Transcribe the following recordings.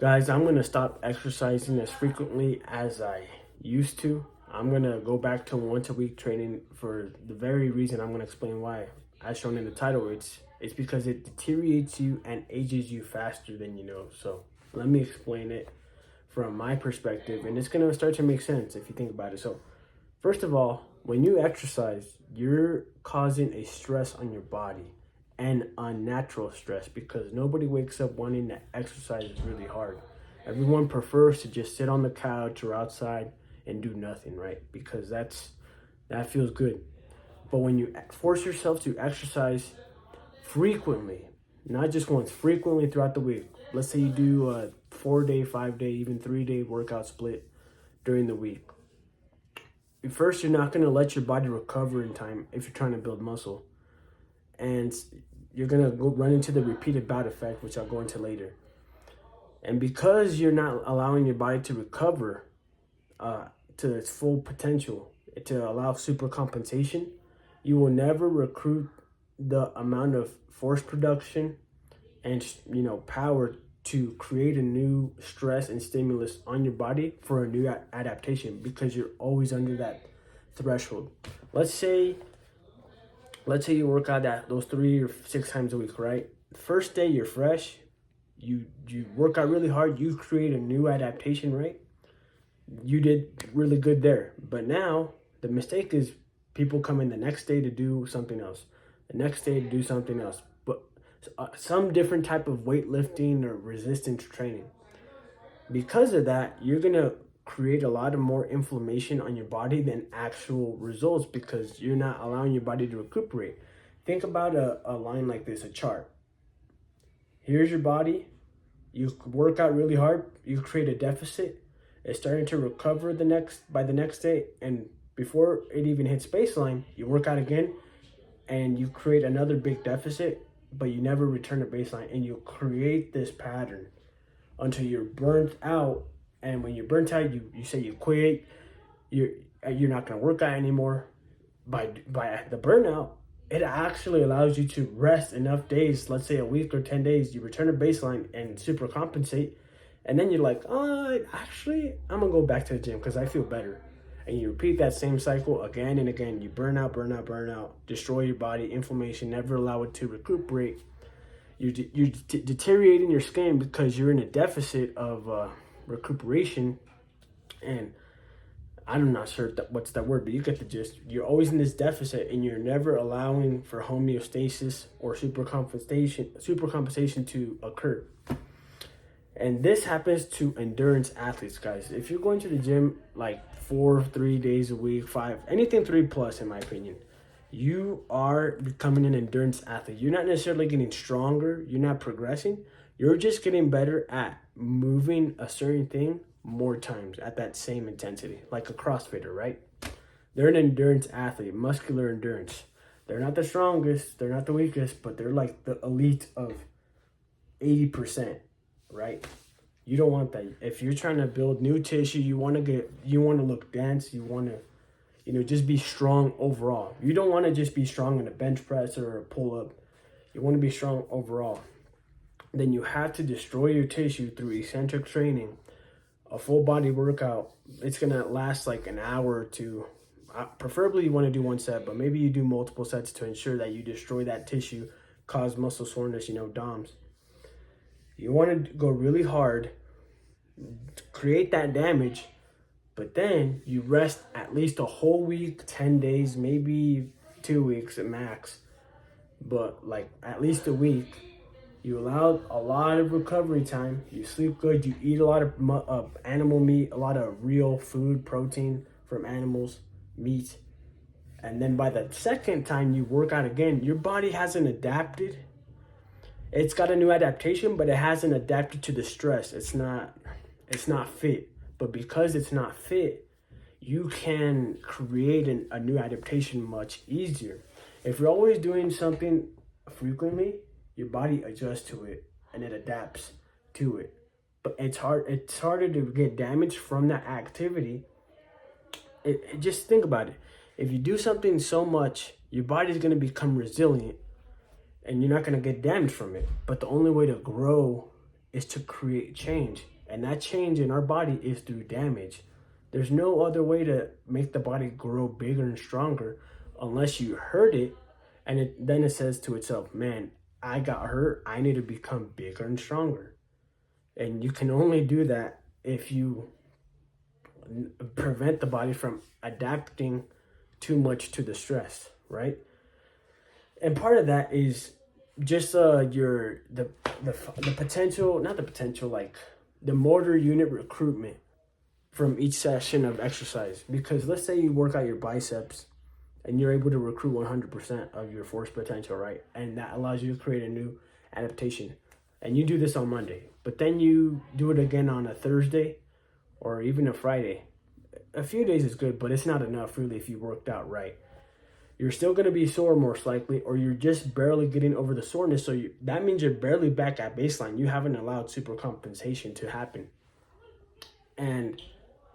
Guys, I'm going to stop exercising as frequently as I used to. I'm going to go back to once a week training for the very reason I'm going to explain why. As shown in the title, it's because it deteriorates you and ages you faster than you know. So let me explain it from my perspective, and it's going to start to make sense if you think about it. So first of all, when you exercise, you're causing a stress on your body, and unnatural stress, because nobody wakes up wanting to exercise really hard. Everyone prefers to just sit on the couch or outside and do nothing, right? Because that feels good. But when you force yourself to exercise frequently, not just once, frequently throughout the week. Let's say you do a 4-day, 5-day, even 3-day workout split during the week. First, you're not going to let your body recover in time if you're trying to build muscle. And you're going to go run into the repeated bout effect, which I'll go into later. And because you're not allowing your body to recover to its full potential, to allow super compensation, you will never recruit the amount of force production and power to create a new stress and stimulus on your body for a new adaptation, because you're always under that threshold. Let's say you work out those 3 or 6 times a week, right? First day you're fresh, you work out really hard, you create a new adaptation, right? You did really good there. But now the mistake is people come in the next day to do something else, the next day to do something else, but some different type of weightlifting or resistance training. Because of that, you're gonna create a lot of more inflammation on your body than actual results, because you're not allowing your body to recuperate. Think about a line like this, a chart. Here's your body. You work out really hard. You create a deficit. It's starting to recover by the next day. And before it even hits baseline, you work out again and you create another big deficit, but you never return to baseline. And you create this pattern until you're burnt out. And when you're burnt out, you say you quit, you're not going to work out anymore. By the burnout, it actually allows you to rest enough days, let's say a week or 10 days, you return to baseline and super compensate. And then you're like, actually, I'm going to go back to the gym because I feel better. And you repeat that same cycle again and again. You burn out, destroy your body, inflammation, never allow it to recuperate. You're deteriorating your skin because you're in a deficit of recuperation. And I'm not sure what's that word, but you get the gist. You're always in this deficit and you're never allowing for homeostasis or supercompensation to occur. And this happens to endurance athletes, guys. If you're going to the gym like 3 days a week, 5, anything 3+ in my opinion, you are becoming an endurance athlete. You're not necessarily getting stronger. You're not progressing. You're just getting better at moving a certain thing more times at that same intensity, like a CrossFitter, right? They're an endurance athlete, muscular endurance. They're not the strongest, they're not the weakest, but they're like the elite of 80%, right? You don't want that. If you're trying to build new tissue, you want to look dense, you want to just be strong overall. You don't want to just be strong in a bench press or a pull up. You want to be strong overall. Then you have to destroy your tissue through eccentric training. A full body workout, it's going to last like an hour or two. Preferably you want to do 1 set, but maybe you do multiple sets to ensure that you destroy that tissue, cause muscle soreness, DOMS. You want to go really hard, create that damage, but then you rest at least a whole week, 10 days, maybe 2 weeks at max, but like at least a week. You allow a lot of recovery time. You sleep good. You eat a lot of animal meat, a lot of real food, protein from animals, meat. And then by the second time you work out again, your body hasn't adapted. It's got a new adaptation, but it hasn't adapted to the stress. It's not fit. But because it's not fit, you can create a new adaptation much easier. If you're always doing something frequently, your body adjusts to it and it adapts to it. But it's harder to get damage from that activity. Just think about it. If you do something so much, your body's going to become resilient and you're not going to get damaged from it. But the only way to grow is to create change. And that change in our body is through damage. There's no other way to make the body grow bigger and stronger unless you hurt it. And then it says to itself, man, I got hurt. I need to become bigger and stronger. And you can only do that if you prevent the body from adapting too much to the stress, right? And part of that is just the potential, not the potential, like the motor unit recruitment from each session of exercise. Because let's say you work out your biceps and you're able to recruit 100% of your force potential, right? And that allows you to create a new adaptation. And you do this on Monday, but then you do it again on a Thursday or even a Friday. A few days is good, but it's not enough really if you worked out right. You're still going to be sore most likely, or you're just barely getting over the soreness. So that means you're barely back at baseline. You haven't allowed supercompensation to happen. And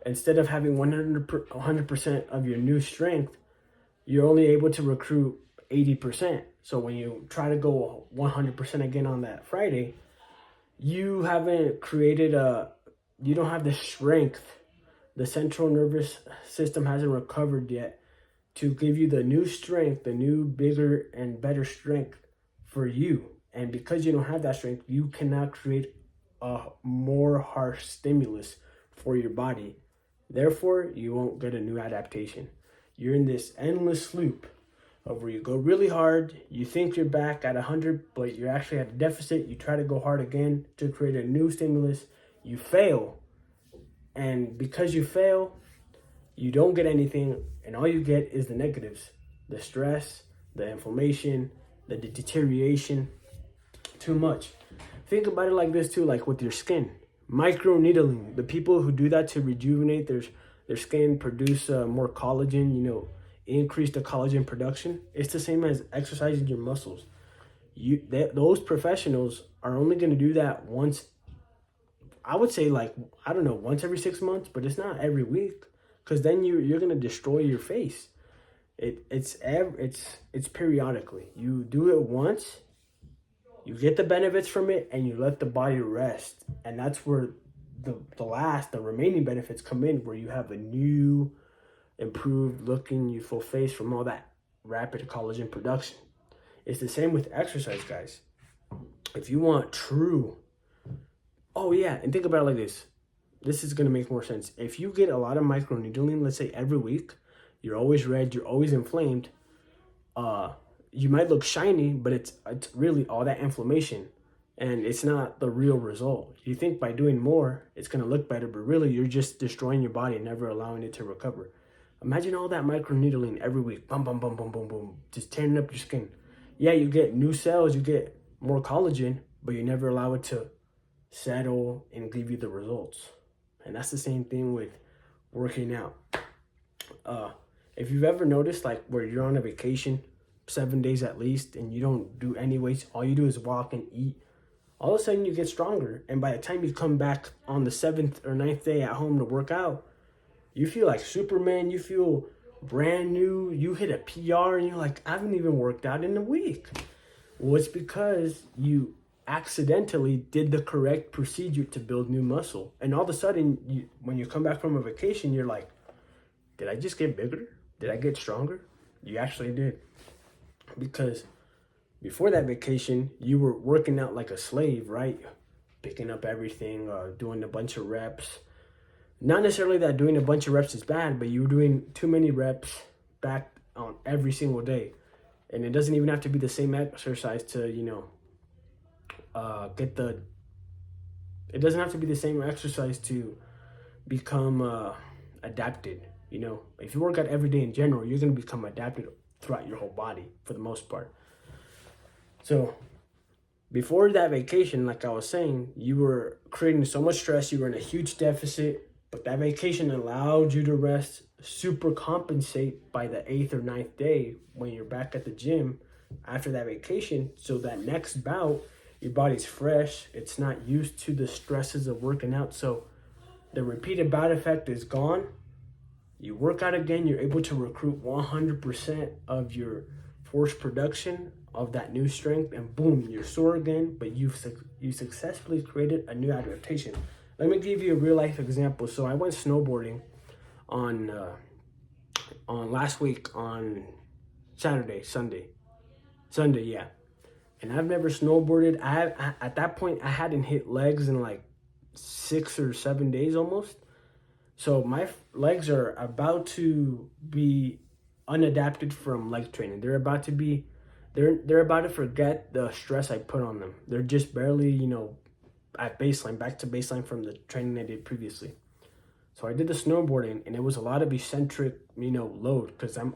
instead of having 100% of your new strength, you're only able to recruit 80%. So when you try to go 100% again on that Friday, you haven't created you don't have the strength. The central nervous system hasn't recovered yet to give you the new strength, the new bigger and better strength for you. And because you don't have that strength, you cannot create a more harsh stimulus for your body. Therefore, you won't get a new adaptation. You're in this endless loop of where you go really hard, you think you're back at 100, but you're actually at a deficit. You try to go hard again to create a new stimulus. You fail. And because you fail, you don't get anything, and all you get is the negatives. The stress, the inflammation, the deterioration. Too much. Think about it like this too, like with your skin. Micro needling. The people who do that to rejuvenate their skin, produce more collagen, increase the collagen production. It's the same as exercising your muscles. Those professionals are only going to do that once. I would say once every 6 months, but it's not every week, because then you're going to destroy your face. It's periodically. You do it once, you get the benefits from it, and you let the body rest. And that's where the remaining benefits come in, where you have a new, improved looking, youthful face from all that rapid collagen production. It's the same with exercise, guys. If you want true, and think about it like this. This is going to make more sense. If you get a lot of microneedling, let's say every week, you're always red, you're always inflamed, you might look shiny, but it's really all that inflammation, and it's not the real result. You think by doing more, it's going to look better, but really you're just destroying your body and never allowing it to recover. Imagine all that microneedling every week. Boom, boom, boom, boom, boom, boom. Just tearing up your skin. Yeah, you get new cells, you get more collagen, but you never allow it to settle and give you the results. And that's the same thing with working out. If you've ever noticed, like where you're on a vacation, 7 days at least, and you don't do any weights, all you do is walk and eat, all of a sudden you get stronger. And by the time you come back on the 7th or 9th day at home to work out, you feel like Superman, you feel brand new, you hit a PR, and you're like, I haven't even worked out in a week. Well, it's because you accidentally did the correct procedure to build new muscle. And all of a sudden, when you come back from a vacation, you're like, did I just get bigger? Did I get stronger? You actually did. Because before that vacation, you were working out like a slave, right? Picking up everything, doing a bunch of reps. Not necessarily that doing a bunch of reps is bad, but you were doing too many reps back on every single day. And it doesn't even have to be the same exercise to, it doesn't have to be the same exercise to become adapted. If you work out every day in general, you're going to become adapted throughout your whole body for the most part. So before that vacation, like I was saying, you were creating so much stress, you were in a huge deficit, but that vacation allowed you to rest, super compensate by the 8th or 9th day when you're back at the gym after that vacation. So that next bout, your body's fresh, it's not used to the stresses of working out. So the repeated bout effect is gone. You work out again, you're able to recruit 100% of your force production of that new strength, and boom, you're sore again, but you successfully created a new adaptation. Let me give you a real life example. So I went snowboarding on last week on Sunday, yeah. And I've never snowboarded. At that point I hadn't hit legs in like 6 or 7 days almost. So my legs are about to be unadapted from leg training. They're about to forget the stress I put on them. They're just barely, at baseline, back to baseline from the training I did previously. So I did the snowboarding, and it was a lot of eccentric, load, because I'm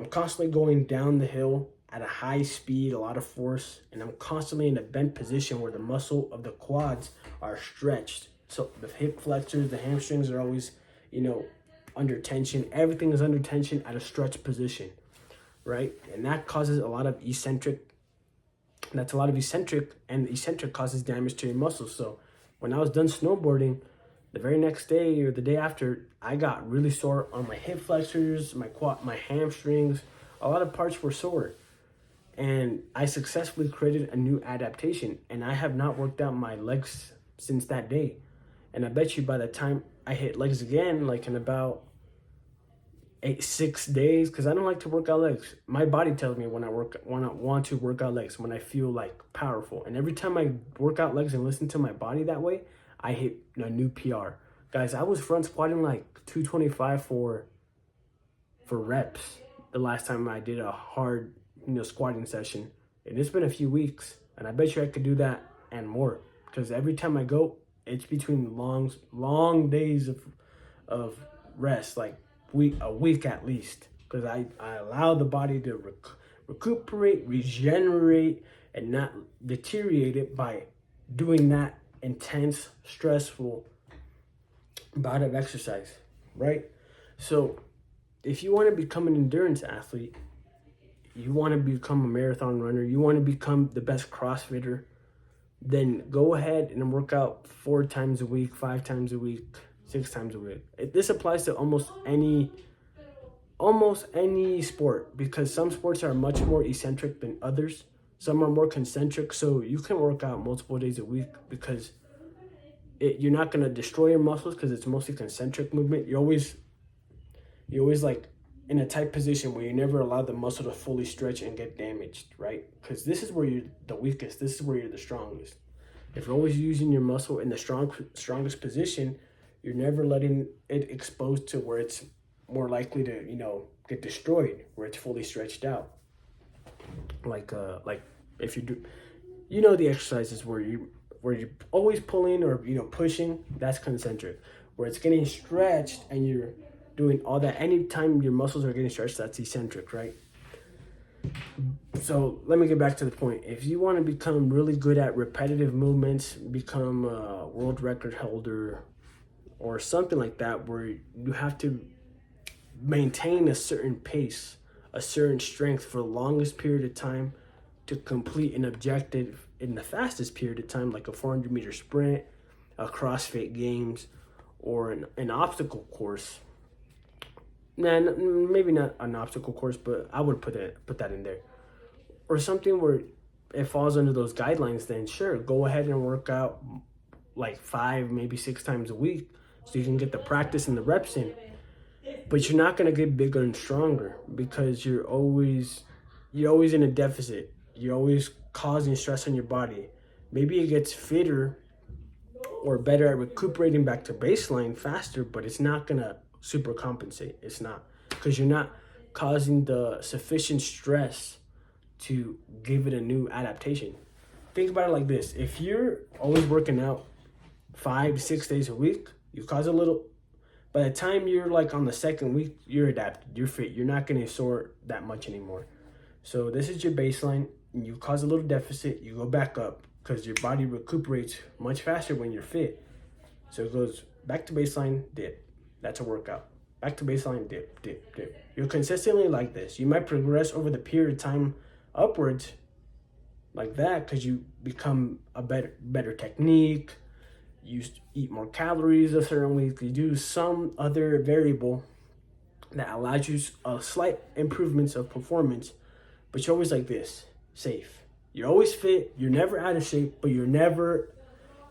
constantly going down the hill at a high speed, a lot of force, and I'm constantly in a bent position where the muscle of the quads are stretched. So the hip flexors, the hamstrings are always, under tension. Everything is under tension at a stretched position, right? And that causes a lot of eccentric. That's a lot of eccentric, and eccentric causes damage to your muscles. So when I was done snowboarding, the very next day or the day after, I got really sore on my hip flexors, my quad, my hamstrings. A lot of parts were sore. And I successfully created a new adaptation, and I have not worked out my legs since that day. And I bet you by the time I hit legs again, like in about 6 days, because I don't like to work out legs. My body tells me when I want to work out legs, when I feel like powerful. And every time I work out legs and listen to my body that way, I hit a new PR. Guys, I was front squatting like 225 for reps the last time I did a hard squatting session, and it's been a few weeks, and I bet you I could do that and more, because every time I go, it's between long days of rest, like a week at least, because I allow the body to recuperate, regenerate, and not deteriorate it by doing that intense, stressful bout of exercise, right? So if you want to become an endurance athlete, you want to become a marathon runner, you want to become the best CrossFitter, then go ahead and work out 4 times a week, 5 times a week, 6 times a week. This applies to almost any sport, because some sports are much more eccentric than others. Some are more concentric, so you can work out multiple days a week, because you're not going to destroy your muscles, because it's mostly concentric movement. You're always like in a tight position where you never allow the muscle to fully stretch and get damaged, right? Because this is where you're the weakest. This is where you're the strongest. If you're always using your muscle in the strongest position, you're never letting it expose to where it's more likely to, get destroyed, where it's fully stretched out. Like if you do, the exercises where you're always pulling or, pushing, that's concentric. Where it's getting stretched and you're doing all that, anytime your muscles are getting stretched, that's eccentric, right? So let me get back to the point. If you want to become really good at repetitive movements, become a world record holder or something like that, where you have to maintain a certain pace, a certain strength for the longest period of time to complete an objective in the fastest period of time, like a 400-meter sprint, a CrossFit Games, or an obstacle course. Maybe not an obstacle course, but I would put that in there. Or something where it falls under those guidelines, then sure, go ahead and work out like 5, maybe 6 times a week, so you can get the practice and the reps in. But you're not going to get bigger and stronger, because you're always in a deficit. You're always causing stress on your body. Maybe it gets fitter or better at recuperating back to baseline faster, but it's not going to super compensate. It's not, because you're not causing the sufficient stress to give it a new adaptation. Think about it like this. If you're always working out 5 to 6 days a week, you cause a little, by the time you're like on the second week, you're adapted, you're fit, you're not getting sore that much anymore. So this is your baseline, and you cause a little deficit, you go back up, because your body recuperates much faster when you're fit. So it goes back to baseline, dip. That's a workout. Back to baseline, dip, dip, dip. You're consistently like this. You might progress over the period of time upwards like that, because you become a better technique. You eat more calories a certain week. You do some other variable that allows you a slight improvements of performance, but you're always like this. safe. You're always fit, you're never out of shape, but you're never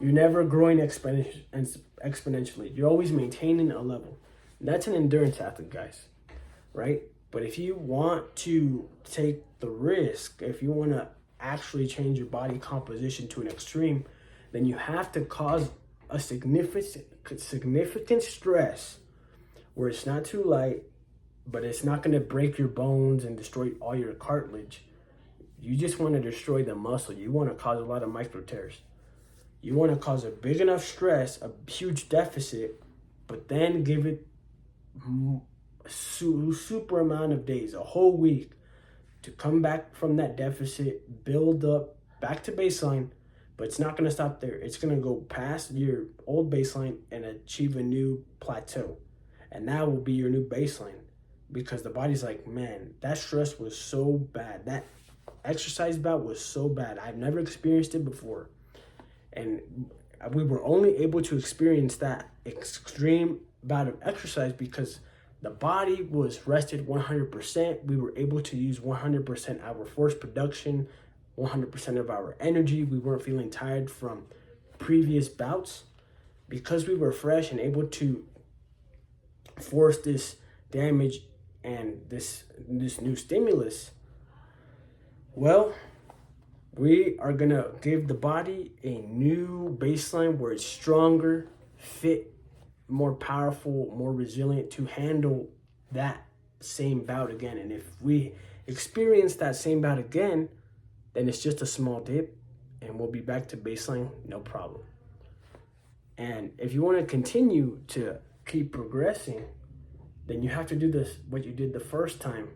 growing exponentially. You're always maintaining a level. That's an endurance athlete, guys, right? But if you want to take the risk, if you want to actually change your body composition to an extreme, then you have to cause a significant stress where it's not too light, but it's not going to break your bones and destroy all your cartilage. You just want to destroy the muscle. You want to cause a lot of micro tears. You want to cause a big enough stress, a huge deficit, but then give it super amount of days, a whole week, to come back from that deficit, build up back to baseline. But it's not going to stop there. It's going to go past your old baseline and achieve a new plateau. And that will be your new baseline, because the body's like, man, that stress was so bad. That exercise bout was so bad. I've never experienced it before. And we were only able to experience that extreme bout of exercise because the body was rested 100%. We were able to use 100% our force production, 100% of our energy. We weren't feeling tired from previous bouts because we were fresh and able to force this damage and this new stimulus. Well, we are gonna give the body a new baseline where it's stronger, fit, more powerful, more resilient to handle that same bout again. And if we experience that same bout again, then it's just a small dip and we'll be back to baseline, no problem. And if you want to continue to keep progressing, then you have to do this, what you did the first time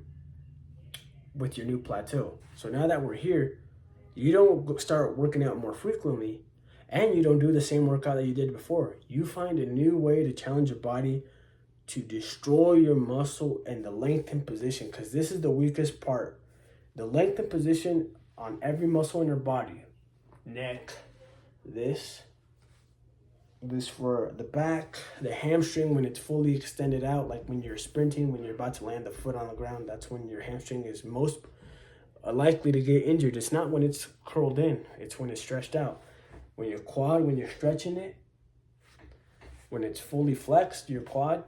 with your new plateau. So now that we're here, you don't start working out more frequently and you don't do the same workout that you did before. You find a new way to challenge your body to destroy your muscle and the lengthened position, because this is the weakest part. The lengthened position on every muscle in your body, neck, this for the back, the hamstring when it's fully extended out, like when you're sprinting, when you're about to land the foot on the ground, that's when your hamstring is most likely to get injured. It's not when it's curled in, it's when it's stretched out. When your quad, when you're stretching it, when it's fully flexed, your quad,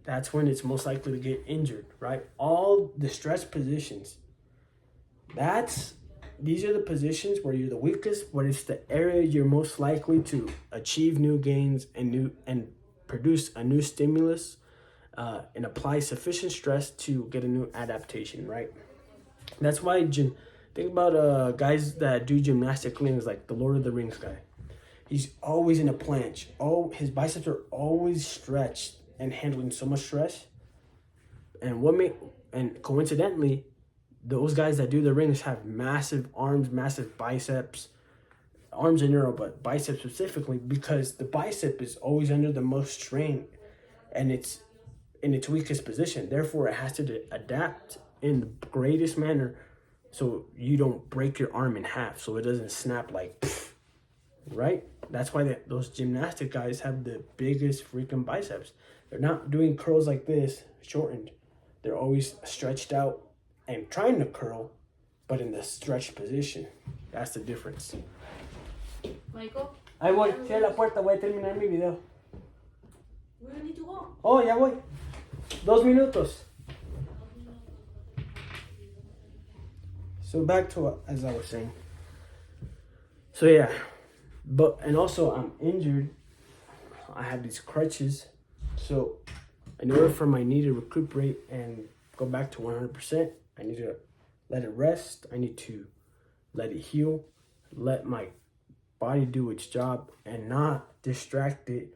that's when it's most likely to get injured, right? All the stress positions, these are the positions where you're the weakest, but it's the area you're most likely to achieve new gains and produce a new stimulus and apply sufficient stress to get a new adaptation, right? That's why think about guys that do gymnastic rings, like the Lord of the Rings guy. He's always in a planche. Oh, his biceps are always stretched and handling so much stress. And coincidentally, those guys that do the rings have massive arms, massive biceps, arms in general, but biceps specifically, because the bicep is always under the most strain and it's in its weakest position. Therefore, it has to adapt in the greatest manner so you don't break your arm in half, so it doesn't snap like, right? That's why those gymnastic guys have the biggest freaking biceps. They're not doing curls like this, shortened. They're always stretched out and trying to curl, but in the stretched position. That's the difference. Michael? Ahí voy, cierra la puerta, voy a terminar mi video. We don't need to go. Oh, ya voy. 2 minutos. So back to what, as I was saying. So yeah, and also I'm injured. I have these crutches. So in order for my knee to recuperate and go back to 100%, I need to let it rest. I need to let it heal, let my body do its job and not distract it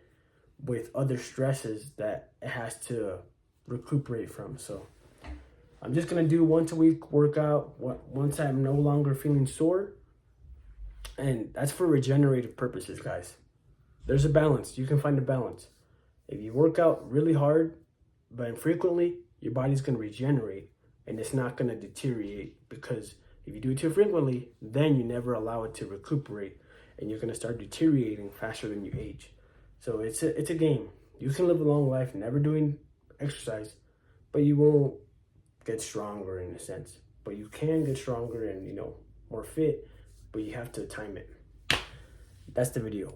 with other stresses that it has to recuperate from. So I'm just gonna do once a week workout once I'm no longer feeling sore. And that's for regenerative purposes, guys. There's a balance. You can find a balance. If you work out really hard, but infrequently, your body's gonna regenerate and it's not gonna deteriorate, because if you do it too frequently, then you never allow it to recuperate and you're gonna start deteriorating faster than you age. So it's a game. You can live a long life never doing exercise, but you won't get stronger in a sense. but you can get stronger and more fit, but you have to time it. That's the video.